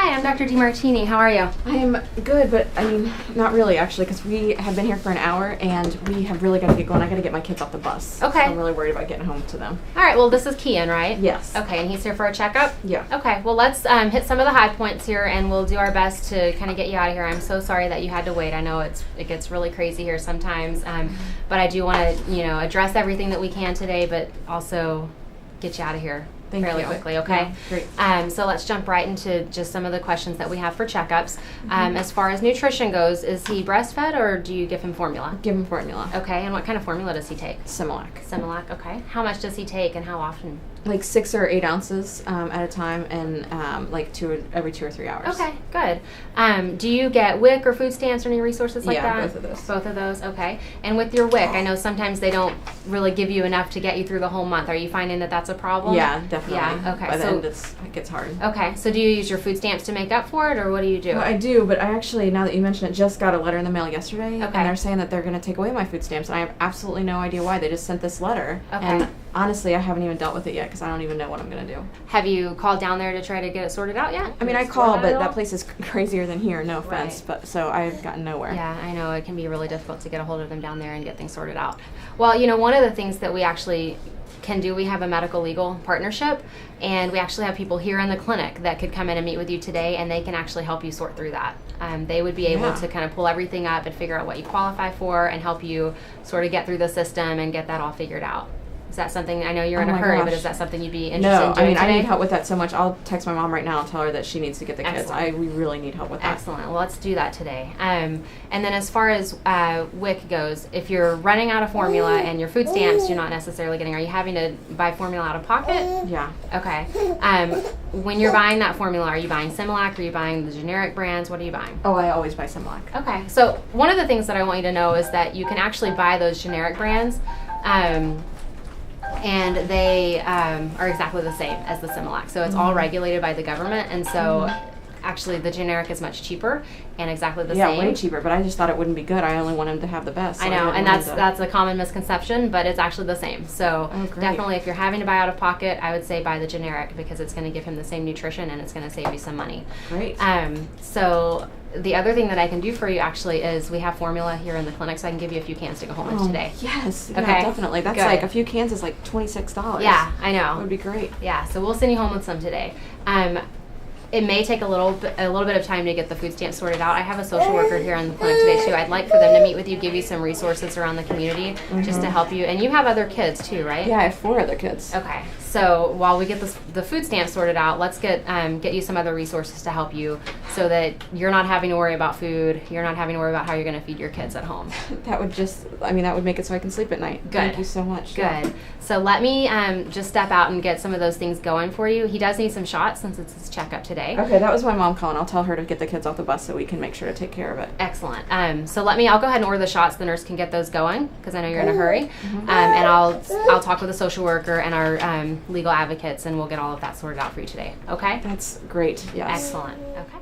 Hi, I'm Dr. DeMartini. How are you? I am good, but I mean, not really actually, because we have been here for an hour and we have really got to get going. I got to get my kids off the bus. Okay. I'm really worried about getting home to them. All right, well, this is Kian, right? Yes. Okay, and he's here for a checkup? Yeah. Okay, well, let's hit some of the high points here, and we'll do our best to kind of get you out of here. I'm so sorry that you had to wait. I know it gets really crazy here sometimes, but I do want to, address everything that we can today, but also get you out of here fairly quickly, okay? Yeah, great. So let's jump right into just some of the questions that we have for checkups. As far as nutrition goes, is he breastfed or do you give him formula? Give him formula. Okay, and what kind of formula does he take? Similac. Similac, okay. How much does he take and how often? Like 6 or 8 ounces at a time, and like every 2 or 3 hours. Okay, good. Do you get WIC or food stamps or any resources like that? Yeah, both of those. Both of those, okay. And with your WIC, I know sometimes they don't really give you enough to get you through the whole month. Are you finding that that's a problem? Yeah, definitely. Yeah, okay. By the end, it gets hard. Okay, so do you use your food stamps to make up for it, or what do you do? Well, I do, but I actually, now that you mention it, just got a letter in the mail yesterday, Okay. and they're saying that they're going to take away my food stamps, and I have absolutely no idea why. They just sent this letter, Okay. and honestly, I haven't even dealt with it yet because I don't even know what I'm going to do. Have you called down there to try to get it sorted out yet? I mean, I called, but that place is crazier than here, no offense, but so I've gotten nowhere. Yeah, I know. It can be really difficult to get a hold of them down there and get things sorted out. Well, one of the things that we actually can do, we have a medical legal partnership, and we actually have people here in the clinic that could come in and meet with you today, and they can actually help you sort through that. They would be able to kind of pull everything up and figure out what you qualify for and help you sort of get through the system and get that all figured out. Is that something, I know you're in a hurry, but is that something you'd be interested in doing today? I need help with that so much. I'll text my mom right now and tell her that she needs to get the kids. We really need help with that. Excellent. Well, let's do that today. And then as far as WIC goes, if you're running out of formula and your food stamps you're not necessarily getting, are you having to buy formula out of pocket? Yeah. Okay. When you're buying that formula, are you buying Similac? Are you buying the generic brands? What are you buying? Oh, I always buy Similac. Okay. So one of the things that I want you to know is that you can actually buy those generic brands. And they are exactly the same as the Similac. So it's all regulated by the government, and so actually the generic is much cheaper and exactly the same. Yeah, way cheaper, but I just thought it wouldn't be good. I only wanted to have the best. So I know, and that's a common misconception, but it's actually the same. So definitely if you're having to buy out of pocket, I would say buy the generic because it's going to give him the same nutrition and it's going to save you some money. Great. So the other thing that I can do for you actually is we have formula here in the clinic, so I can give you a few cans to go home with today. Yes. Okay. Yeah, definitely. That's Good. like a few cans is like $26. Yeah, I know. That would be great. Yeah, so we'll send you home with some today. It may take a little bit of time to get the food stamps sorted out. I have a social worker here in the clinic today too. I'd like for them to meet with you, give you some resources around the community just to help you. And you have other kids too, right? Yeah, I have 4 other kids. Okay. So while we get the food stamps sorted out, let's get you some other resources to help you so that you're not having to worry about food. You're not having to worry about how you're going to feed your kids at home. That would make it so I can sleep at night. Good. Thank you so much. Good. Yeah. So let me just step out and get some of those things going for you. He does need some shots since it's his checkup today. Okay, that was my mom calling. I'll tell her to get the kids off the bus so we can make sure to take care of it. Excellent. So I'll go ahead and order the shots. The nurse can get those going because I know you're in a hurry. And I'll talk with the social worker and our legal advocates, and we'll get all of that sorted out for you today. Okay? That's great. Yes. Excellent. Okay.